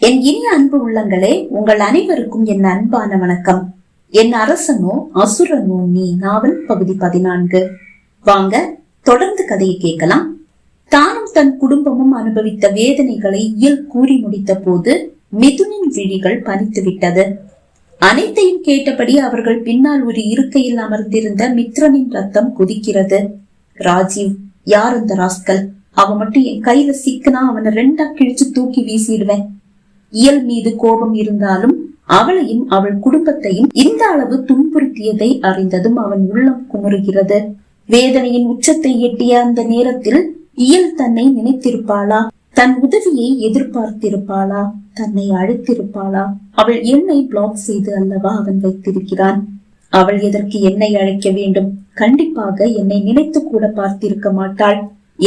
என் இனிய அன்பு உள்ளங்களே, உங்கள் அனைவருக்கும் என் அன்பான வணக்கம். என் அரசனோ அசுரனோ நீ நாவல் பகுதி 14. வாங்க தொடர்ந்து கதையை கேட்கலாம். தானும் தன் குடும்பமும் அனுபவித்த வேதனைகளை இயல் கூறி முடித்த போது மிதுனின் விழிகள் பனித்து விட்டது. அனைத்தையும் கேட்டபடி அவர்கள் பின்னால் ஒரு இருக்கையில் அமர்ந்திருந்த மித்ரனின் ரத்தம் கொதிக்கிறது. ராஜீவ், யார் அந்த ராஸ்கல்? அவன் மட்டும் என் கையில சிக்கனா அவனை 2ஆ கிழிச்சு தூக்கி வீசிடுவேன். இயல் மீது கோபம் இருந்தாலும் அவளையும் அவள் குடும்பத்தையும் இந்த அளவு துன்புறுத்தியதை அறிந்ததும் அவன் உள்ளம் குமுறுகிறது. வேதனையின் உச்சத்தை எட்டிய அந்த நேரத்தில் இயல் தன்னை நினைத்திருப்பாளா? தன் உதவியை எதிர்பார்த்திருப்பாளா? தன்னை அழைத்திருப்பாளா? அவள் என்னை பிளாக் செய்து அல்லவா அவன் வைத்திருக்கிறான். அவள் எதற்கு என்னை அழைக்க வேண்டும்? கண்டிப்பாக என்னை நினைத்து கூட பார்த்திருக்க மாட்டாள்.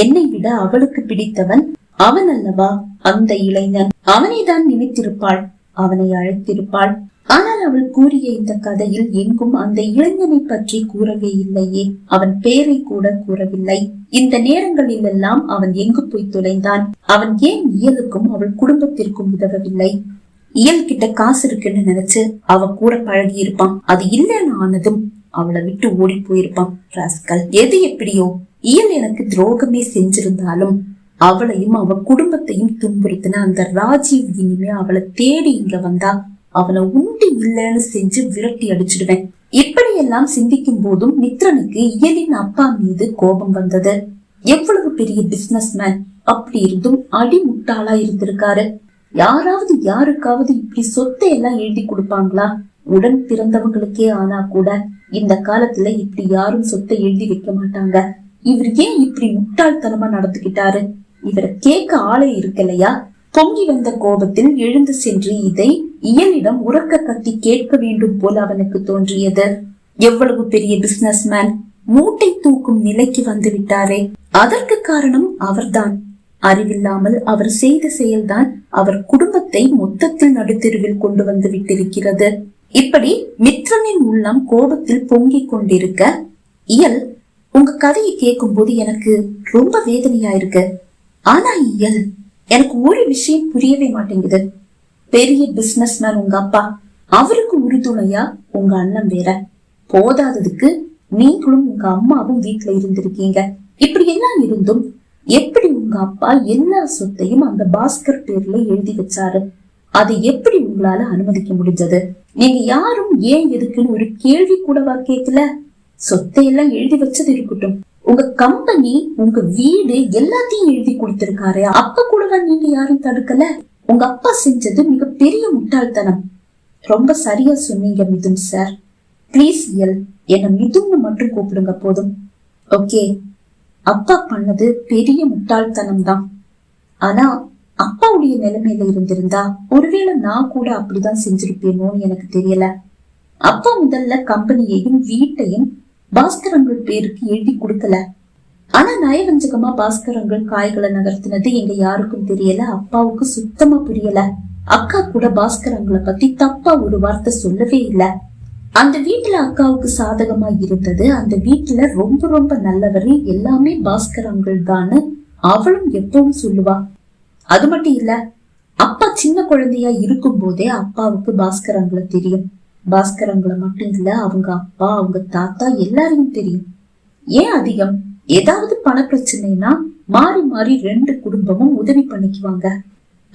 என்னை விட அவளுக்கு பிடித்தவன் அவன் அல்லவா அந்த இளைஞன். அவனைதான் நினைத்திருப்பாள், அவனை அழைத்திருப்பாள். ஆனால் அவள் கூறிய இந்த கதையில் எங்கும் அந்த இளைஞனை பற்றி கூறவே இல்லையே. அவன் பெயரை கூட கூறவில்லை. இந்த நேரங்களில் எல்லாம் அவன் எங்கு போய் தொலைந்தான்? அவன் ஏன் இயலுக்கும் அவள் குடும்பத்திற்கும் உதவவில்லை? இயல் கிட்ட காசு இருக்குன்னு நினைச்சு அவ கூட பழகி இருப்பான். அது இல்லைன்னு ஆனதும் அவளை விட்டு ஓடி போயிருப்பான். ராஸ்கல். எது எப்படியோ இயல் எனக்கு துரோகமே செஞ்சிருந்தாலும் அவளையும் அவ குடும்பத்தையும் துன்புறுத்தின அந்த ராஜீவ் இனிமே அவளை தேடி இங்க வந்தா அவனை உண்டு இல்லைன்னு செஞ்சு விரட்டி அடிச்சிடுவேன். இப்படியெல்லாம் சிந்திக்கும் போதும் மித்ரனுக்கு இயலின் அப்பா மீது கோபம் வந்தது. எவ்வளவு பெரிய பிசினஸ் மேன், அப்படி இருந்தும் அடிமுட்டாளா இருந்திருக்காரு. யாராவது யாருக்காவது இப்படி சொத்தை எல்லாம் எழுதி கொடுப்பாங்களா? உடன் பிறந்தவங்களுக்கே ஆனா கூட இந்த காலத்துல இப்படி யாரும் சொத்தை எழுதி வைக்க மாட்டாங்க. இவர் ஏன் இப்படி முட்டாள்தனமா நடந்துகிட்டாரு? இவரை கேட்க ஆளே இருக்கலையா? பொங்கி வந்த கோபத்தில் எழுந்து சென்று இதை இயலிடம் உறக்க கத்தி கேட்க வேண்டும் போல் அவனுக்கு தோன்றியது. எவ்வளவு பெரிய பிசினஸ் மேன், மூட்டை தூக்கும் நிலைக்கு வந்து விட்டாரே. அதற்கு காரணம் அவர்தான். அறிவில்லாமல் அவர் செய்த செயல்தான் அவர் குடும்பத்தை மொத்தத்தில் நடுத்தெருவில் கொண்டு வந்து விட்டிருக்கிறது. இப்படி மித்ரனின் உள்ளம் கோபத்தில் பொங்கிக் கொண்டிருக்க, இயல், உங்க கதையை கேட்கும் போது எனக்கு ரொம்ப வேதனையா இருக்கு. ஆனா இயல், எனக்கு ஒரு விஷயம் புரியவே மாட்டேங்குது. பெரிய பிசினஸ் மேன் உங்க அப்பா, அவருக்கு உறுதுணையா உங்க அண்ணன் வேற. போதாததுக்கு நீங்களும் உங்க அம்மாவும் வீட்டுல இருந்திருக்கீங்க. இப்படி எல்லாம் இருந்தும் எப்படி உங்க அப்பா எல்லா சொத்தையும் அந்த பாஸ்கர் பேர்ல எழுதி வச்சாரு? அதை எப்படி உங்களால அனுமதிக்க முடிஞ்சது? நீங்க யாரும் ஏன் எதுக்குன்னு ஒரு கேள்வி கூடவா கேட்கல? சொத்தை எல்லாம் எழுதி வச்சது இருக்கட்டும், உங்க கம்பெனி, உங்க வீடு எல்லாத்தையும் எழுதி கொடுத்திருக்காரு. அப்ப கூடவா நீங்க யாரும் தடுக்கல? உங்க அப்பா செஞ்சது மிக பெரிய முட்டாள்தனம். ரொம்ப சரியா சொன்னீங்க மிதுன் சார். பிளீஸ் இயல், என்ன மிதுன்னு மட்டும் கூப்பிடுங்க போதும். ஓகே, அப்பா பண்ணது பெரிய முட்டாள்தனம் தான். ஆனா அப்பாவுடைய நிலைமையில இருந்திருந்தா ஒருவேளை நான் கூட அப்படிதான் செஞ்சிருப்பேனோன்னு எனக்கு தெரியல. அப்பா முதல்ல கம்பெனியையும் வீட்டையும் பாஸ்கரங்கள் பேருக்கு எழுதி கொடுக்கல. ஆனா நயவஞ்சகமா பாஸ்கரங்கள் காய்களை நகர்த்தினது எங்க யாருக்கும் தெரியல. அப்பாவுக்கு சுத்தமா புரியல. அக்கா கூட பாஸ்கரங்களை பத்தி தப்பா ஒரு வார்த்தை சொல்லவே இல்ல. அந்த வீட்டுல அக்காவுக்கு சாதகமா இருந்தது. அந்த வீட்டுல ரொம்ப ரொம்ப நல்லவரு, எல்லாமே பாஸ்கரங்கள் தான்னு அவளும் எப்பவும் சொல்லுவா. அது மட்டும் இல்ல, அப்பா சின்ன குழந்தையா இருக்கும் போதே அப்பாவுக்கு பாஸ்கரங்களை தெரியும். பாஸ்கரங்களை மட்டும் இல்ல, அவங்க அப்பா, அவங்க தாத்தா எல்லாரையும் தெரியும். ஏன் அதிகம்? ஏதாவது பண பிரச்சனைனா மாறி மாறி 2 குடும்பமும் உதவி பண்ணிக்குவாங்க.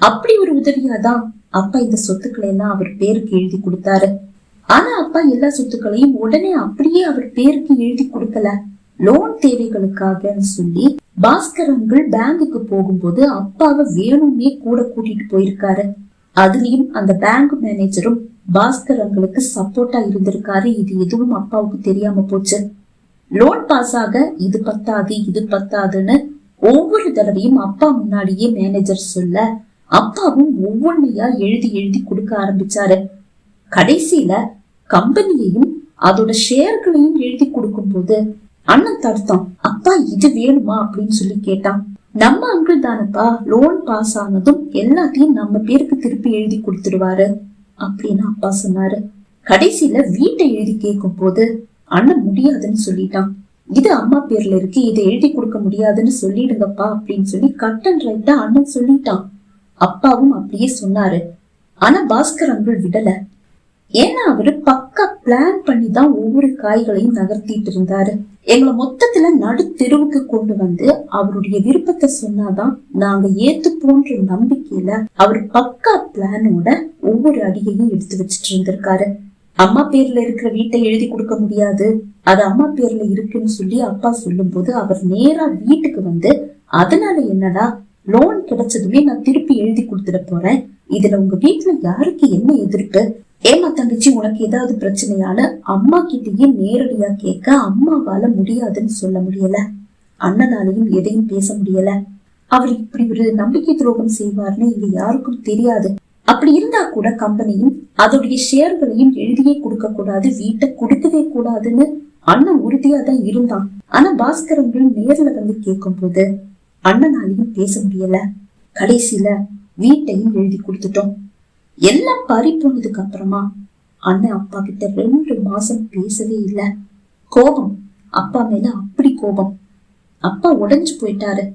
அப்படி ஒரு உதவியாதான் அப்பா இந்த சொத்துக்களை எல்லாம் அவர் பேருக்கு எழுதி கொடுத்தாரு. ஆனா அப்பா எல்லா சொத்துக்களையும் உடனே அப்படியே அவர் பேருக்கு எழுதி கொடுக்கல. லோன் தேவைகளுக்காக சொல்லி பாஸ்கரங்கள் பேங்குக்கு போகும்போது அப்பாவை வேணும்னே கூட கூட்டிட்டு போயிருக்காரு. அதுலயும் அந்த பேங்க் மேனேஜரும் பாஸ்கரங்களுக்கு சப்போர்ட்டா இருந்திருக்காரு. இது எதுவும் அப்பாவுக்கு தெரியாம போச்சு. லோன் பாஸ் ஆக இது பத்தாது இது பத்தாதுன்னு ஒவ்வொரு தடவையும் அப்பா முன்னாடியே மேனேஜர் சொல்ல அப்பாவும் ஒவ்வொன்னையா எழுதி எழுதி கொடுக்க ஆரம்பிச்சாரு. கடைசியில கம்பெனியையும் அதோட ஷேர்களையும் எழுதி கொடுக்கும் போது அண்ணன் தடுத்தான். அப்பா இது வேணுமா அப்படின்னு சொல்லி கேட்டான். நம்ம அங்கிள் தானப்பா, லோன் பாஸ் ஆனதும் எல்லாத்தையும் நம்ம பேருக்கு திருப்பி எழுதி கொடுத்துடுவாரு அப்படின்னு அப்பா சொன்னாரு. கடைசியில வீட்டை எழுதி கேட்கும் போது அண்ணன் முடியாதுன்னு சொல்லிட்டான். இது அம்மா பேர்ல இருக்கு, இதை எழுதி கொடுக்க முடியாதுன்னு சொல்லிடுங்கப்பா அப்படின்னு சொல்லி கட் அண்ட் ரைட்டா அண்ணன் சொல்லிட்டான். அப்பாவும் அப்படியே சொன்னாரு. ஆனா பாஸ்கர் அங்கிள் விடல. ஏன்னா அவரு பக்கா பிளான் பண்ணி தான் ஒவ்வொரு காய்களையும் நகர்த்திட்டு இருந்தாரு. எங்களை மொத்தத்துல நடு தெருவுக்கு கொண்டு வந்து அவருடைய விருப்பத்தை சொன்னாதான் நாங்க ஏத்துப்போன்ற நம்பிக்கையில அவர் பக்கா பிளானோட ஒவ்வொரு அடியையும் எடுத்து வச்சிட்டு இருந்திருக்காரு. அம்மா பேர்ல இருக்கிற வீட்டை எழுதி கொடுக்க முடியாது, அது அம்மா பேர்ல இருக்குன்னு சொல்லி அப்பா சொல்லும் போது அவர் நேரா வீட்டுக்கு வந்து, அதனால என்னடா லோன் கிடைச்சதுமே நான் திருப்பி எழுதி கொடுத்துட போறேன், இதுல உங்க வீட்டுல யாருக்கு என்ன எதிர்ப்பு, ஏமா தங்கச்சி உனக்கு ஏதாவது பிரச்சனையால அம்மா கிட்டயே நேரடியா கேட்க அம்மாவால முடியாதுன்னு சொல்ல முடியல, அண்ணனாலையும் எதையும் பேச முடியல. அவர் இப்படி ஒரு நம்பிக்கை துரோகம் செய்வார்னு இங்க யாருக்கும் தெரியாது. அப்படி இருந்தா கூட கம்பெனியும் அதோடைய ஷேர்களையும் எழுதியே கொடுக்க கூடாது, வீட்டை கொடுக்கவே கூடாதுன்னு அண்ணன் உறுதியா தான் இருந்தான். ஆனா பாஸ்கரங்கள் நேர்ல வந்து கேட்கும் போது அண்ணனாலையும் பேச முடியல. கடைசியில வீட்டையும் எழுதி கொடுத்துட்டோம். எல்லாம் பறி போனதுக்கு அப்புறமா அண்ணன் அப்பா கிட்ட 2 மாசம் பேசவே இல்லை. கோபம், அப்பா மேல அப்படி கோபம். அப்பா உடைஞ்சு போயிட்டாரு.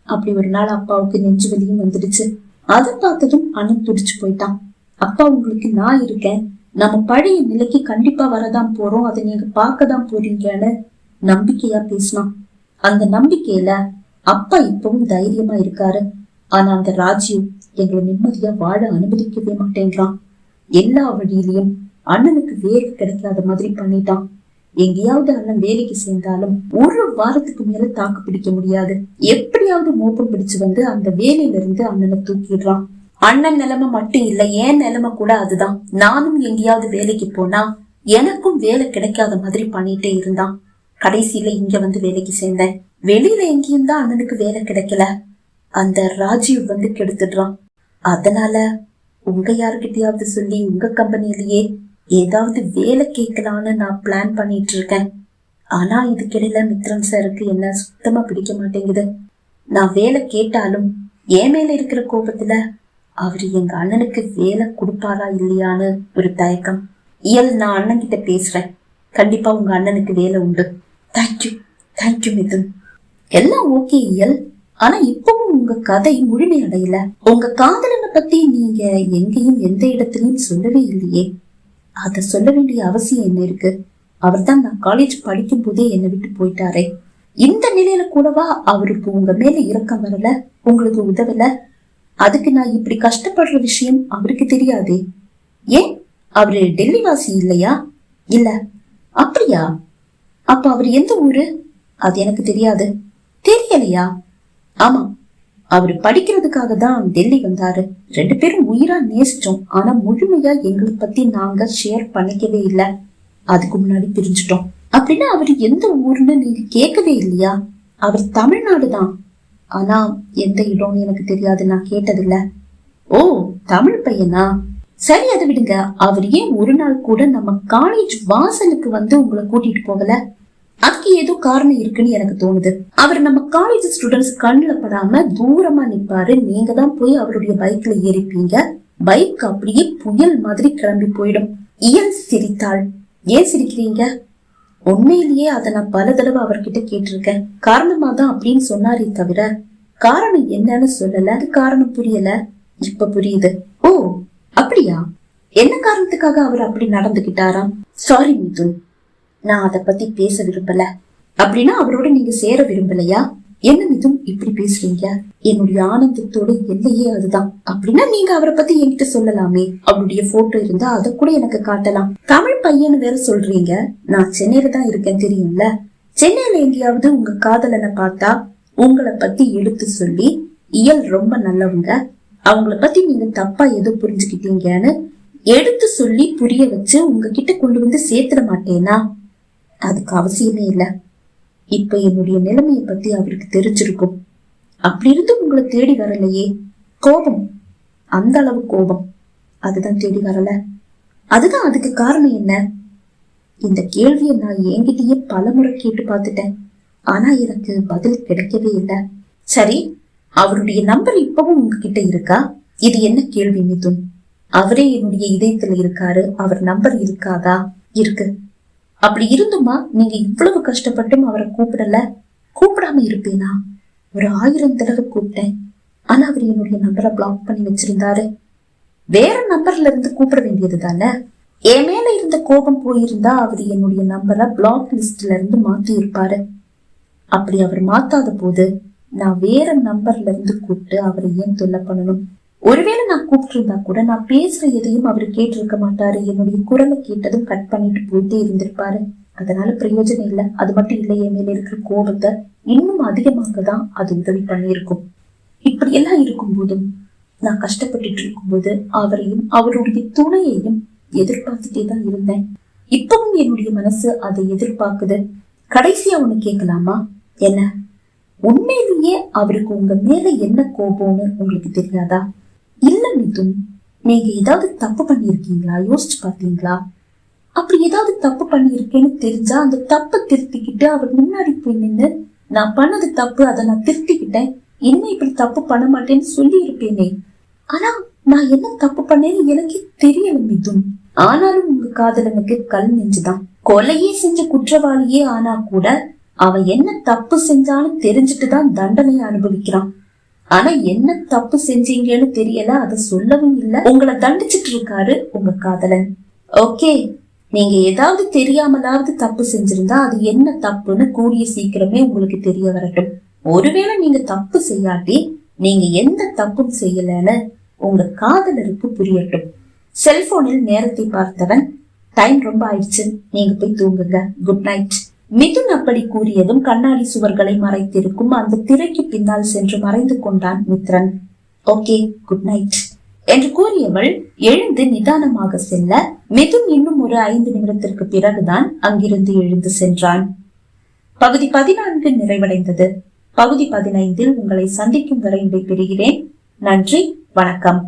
அப்படி ஒரு நாள் அப்பாவுக்கு நெஞ்சு வலியும் வந்துடுச்சு. அதை பார்த்ததும் அண்ணன் துடிச்சு போயிட்டான். அப்பா உங்களுக்கு நான் இருக்கேன், நம்ம பழைய நிலைக்கு கண்டிப்பா வரதான் போறோம், அதை நீங்க பார்க்கதான் போறீங்கன்னு நம்பிக்கையா பேசினான். அந்த நம்பிக்கையில அப்பா இப்பவும் தைரியமா இருக்காரு. ஆனா அந்த ராஜீவ் எங்களை நிம்மதியா வாழ அனுமதிக்கவே மாட்டேங்கிறான். எல்லா வழியிலையும் அண்ணனுக்கு வேலை கிடைக்காத மாதிரி பண்ணிட்டான். எங்கேயாவது அண்ணன் வேலைக்கு சேர்ந்தாலும் 1 வாரத்துக்கு மேல தாக்கு பிடிக்க முடியாது. எப்படியாவது மோப்பம் பிடிச்சு வந்து அந்த வேலையில இருந்து அண்ணனை தூக்கிடுறான். அண்ணன் நிலைமை மட்டும் இல்ல, ஏன் நிலைமை கூட அதுதான். நானும் எங்கேயாவது வேலைக்கு போனா எனக்கும் வேலை கிடைக்காத மாதிரி பண்ணிட்டே இருந்தான். கடைசியில இங்க வந்து வேலைக்கு சேர்ந்தேன். வெளியில எங்கேயும் தான் அண்ணனுக்கு வேலை கிடைக்கல. அந்த ராஜீவ் வந்து கெடுத்துடுறான். அதனால உங்க யாருக்கிட்டையாவது சொல்லி உங்க கம்பெனிலேயே ஏதாவது வேலை கேட்கலான்னு நான் பிளான் பண்ணிட்டு இருக்கேன். ஆனா இதுக்கிடையில மித்ரன் சாருக்கு என்ன சுத்தமா பிடிக்க மாட்டேங்குது. நான் வேலை கேட்டாலும் என் மேல இருக்கிற கோபத்துல அவரு எங்க அண்ணனுக்கு வேலை கொடுப்பாரா இல்லையான்னு ஒரு தயக்கம். இயல், நான் அண்ணன் கிட்ட பேசுறேன். கண்டிப்பா உங்க அண்ணனுக்கு வேலை உண்டு. Thank you, thank you Mithun. எல்லாம் ஓகே இயல், ஆனா இப்பவும் உங்க கதை முழுமை அடையல. உங்க காதலனை பத்தி நீங்க எங்கேயும் எந்த இடத்துலயும் சொல்லவே இல்லையே. அத சொல்ல வேண்டிய அவசியம் என்ன இருக்கு? அவர் தான் நான் காலேஜ் படிக்கும் போதே என்னை விட்டு போயிட்டாரே. இந்த நிலையில கூடவா அவருக்கு உங்க மேல இரக்கம் வரல, உங்களுக்கு உதவல? அதுக்கு நான் இப்படி கஷ்டப்படுற விஷயம் அவருக்கு தெரியாதே. ஏன் அவரு டெல்லி வாசி இல்லையா? இல்ல. அப்படியா? அப்ப அவர் எந்த ஊரு? அது எனக்கு தெரியாது. தெரியலையா? ஆமா, அவரு படிக்கிறதுக்காக தான் டெல்லி வந்தாரு. 2 பேரும் உயிரா நேசிச்சோம். ஆனா முழுமையா எங்களை பத்தி நாங்க ஷேர் பண்ணிக்கவே இல்ல. அதுக்கு முன்னாடி பிரிஞ்சுட்டோம். அப்படின்னா அவரு எந்த ஊர்னு நீங்க கேட்கவே இல்லையா? அவர் தமிழ்நாடு தான், ஆனா எந்த இடம்னு எனக்கு தெரியாது, நான் கேட்டதில்ல. ஓ, தமிழ் பையனா? சரி, அதை விடுங்க. அவர் ஏன் ஒரு நாள் கூட நம்ம காலேஜ் வாசலுக்கு வந்து உங்களை கூட்டிட்டு போகல? அதுக்கு ஏதோ காரணம் இருக்குன்னு எனக்கு தோணுது. அவர் நம்ம காலேஜ் ஸ்டூடெண்ட்ஸ் கண்ணுல படாம தூரமா நிப்பாரு. நீங்க தான் போய் அவருடைய பைக்ல ஏறிப்பீங்க. பைக் அப்படியே புயல் மாதிரி கிளம்பி போயிடும். இயல் சிரித்தாள். ஏன் சிரிக்கிறீங்க? உண்மையிலேயே அதை நான் பல தடவை அவர்கிட்ட கேட்டிருக்கேன். காரணமா தான் அப்படின்னு சொன்னாரே தவிர காரணம் என்னன்னு சொல்லல. அது காரணம் புரியல. இப்ப புரியுது. ஓ அப்படியா? என்ன காரணத்துக்காக அவர் அப்படி நடந்துகிட்டாராம்? சாரி மிதுன், நான் அத பத்தி பேச விரும்பல. அப்படின்னா அவரோட நீங்க சேர விரும்பலையா? என்ன மிதுன் இப்படி பேசுறீங்க? என்னுடைய ஆனந்தத்தோட எல்லையே அதுதான். அப்படின்னா நீங்க அவரை பத்தி என்கிட்ட சொல்லலாமே. அவருடைய போட்டோ இருந்தா அத கூட எனக்கு காட்டலாம். தமிழ் பையன் வேற சொல்றீங்க. நான் சென்னையில தான் இருக்கேன், தெரியும்ல. சென்னையில எங்கேயாவது உங்க காதலனை பார்த்தா உங்களை பத்தி எடுத்து சொல்லி, இயல் ரொம்ப நல்லவங்க, அவங்கள பத்தி நீங்க தப்பா ஏதோ புரிஞ்சுக்கிட்டீங்கன்னு எடுத்து சொல்லி புரிய வச்சு உங்ககிட்ட கொண்டு வந்து சேர்த்துட மாட்டேனா? அதுக்கு அவசியமே இல்ல. இப்ப என்னுடைய நிலைமைய பத்தி அவருக்கு தெரிஞ்சிருக்கும். அப்படி இருந்து உங்களை தேடி வரலையே. கோபம், அந்த அளவு கோபம், அதுதான் தேடி வரல. அதுதான். அதுக்கு காரணம் என்ன? இந்த கேள்வியை நான் என்கிட்டயே பலமுறை கேட்டு பார்த்துட்டேன். ஆனா எனக்கு பதில் கிடைக்கவே இல்லை. சரி, அவருடைய நம்பர் இப்பவும் உங்ககிட்ட இருக்கா? இது என்ன கேள்வி மிதுன்? அவரே என்னுடைய இதயத்துல இருக்காரு, அவர் நம்பர் இருக்காதா? இருக்கு. அப்படி இருந்துமா நீங்க இவ்வளவு கஷ்டப்பட்டும் அவரை கூப்பிடல? கூப்பிடாம இருப்பேனா? ஒரு 1000 தடவை கூப்பிட்டேன். ஆனா அவர் என்னுடைய நம்பரை பிளாக் பண்ணி வச்சிருந்தாரு. வேற நம்பர்ல இருந்து கூப்பிட வேண்டியது தானே. என் மேல இருந்த கோபம் போயிருந்தா அவர் என்னுடைய நம்பரை பிளாக் லிஸ்ட்ல இருந்து மாத்தி இருப்பாரு. அப்படி அவர் மாத்தாத போது நான் வேற நம்பர்ல இருந்து கூப்பிட்டு அவரை ஏன் தொல்லை பண்ணணும்? ஒருவேளை நான் கூப்பிட்டு இருந்தா கூட நான் பேசுற எதையும் அவரு கேட்டிருக்க மாட்டாரு. என்னுடைய குரலை கேட்டதும் கட் பண்ணிட்டு போயிட்டே இருந்திருப்பாரு. அதனால பிரயோஜனம் இல்லை. அது மட்டும் இல்லை, என் மேல இருக்கிற கோபத்தை இன்னும் அதிகமாக தான் அது உதவி பண்ணியிருக்கும். இப்படி எல்லாம் இருக்கும் போதும் நான் கஷ்டப்பட்டுட்டு இருக்கும்போது அவரையும் அவருடைய துணையையும் எதிர்பார்த்துட்டே தான் இருந்தேன். இப்பவும் என்னுடைய மனசு அதை எதிர்பார்க்குது. கடைசியா ஒண்ணு கேட்கலாமா? என்ன, உண்மையிலேயே அவருக்கு உங்க மேல என்ன கோபம்னு உங்களுக்கு தெரியாதா? இல்ல மிதுன், நீங்க ஏதாவது தப்பு பண்ணிருக்கீங்களா? யோசிச்சு பாத்தீங்களா? அப்படி ஏதாவது தப்பு பண்ணிருக்கேன்னு தெரிஞ்சா அந்த தப்பை திருத்திக்கிட்டு அவர் முன்னாடி போய் நின்று நான் பண்ணது தப்பு, அதை நான் திருத்திக்கிட்டேன், இனிமே இப்படி தப்பு பண்ண மாட்டேன்னு சொல்லி இருப்பேனே. ஆனா நான் என்ன தப்பு பண்ணேன்னு எனக்கே தெரியல மிதுன். ஆனாலும் உங்க காதலனுக்கு கல் நெஞ்சுதான். கொலையே செஞ்ச குற்றவாளியே ஆனா கூட அவன் என்ன தப்பு செஞ்சான்னு தெரிஞ்சுட்டுதான் தண்டனையை அனுபவிக்கிறான். ஆனா என்ன தப்பு செஞ்சீங்கன்னு தெரியல, அதை சொல்லவும் இல்லை. உங்களை தண்டிச்சிட்டு இருக்காரு உங்க காதலன். ஓகே, நீங்க ஏதாவது தெரியாமலாவது தப்பு செஞ்சிருந்தா அது என்ன தப்புன்னு கூடிய சீக்கிரமே உங்களுக்கு தெரிய வரட்டும். ஒருவேளை நீங்க தப்பு செய்யாட்டி நீங்க எந்த தப்பும் செய்யலன்னு உங்க காதலருக்கு புரியட்டும். செல்போனில் நேரத்தை பார்த்தவன், டைம் ரொம்ப ஆயிடுச்சு, நீங்க போய் தூங்குங்க, குட் நைட். மிதுன் அப்படி கூறியதும் கண்ணாடி சுவர்களை மறைத்திருக்கும் அந்த திரைக்கு பின்னால் சென்று மறைந்து கொண்டான் மித்ரன். ஓகே, குட் நைட் என்று கூறியவள் எழுந்து நிதானமாக செல்ல மிதுன் இன்னும் ஒரு 5 நிமிடத்திற்கு பிறகுதான் அங்கிருந்து எழுந்து சென்றான். பகுதி 14 நிறைவடைந்தது. பகுதி 15 உங்களை சந்திக்கும் வரை விடைபெறுகிறேன். நன்றி, வணக்கம்.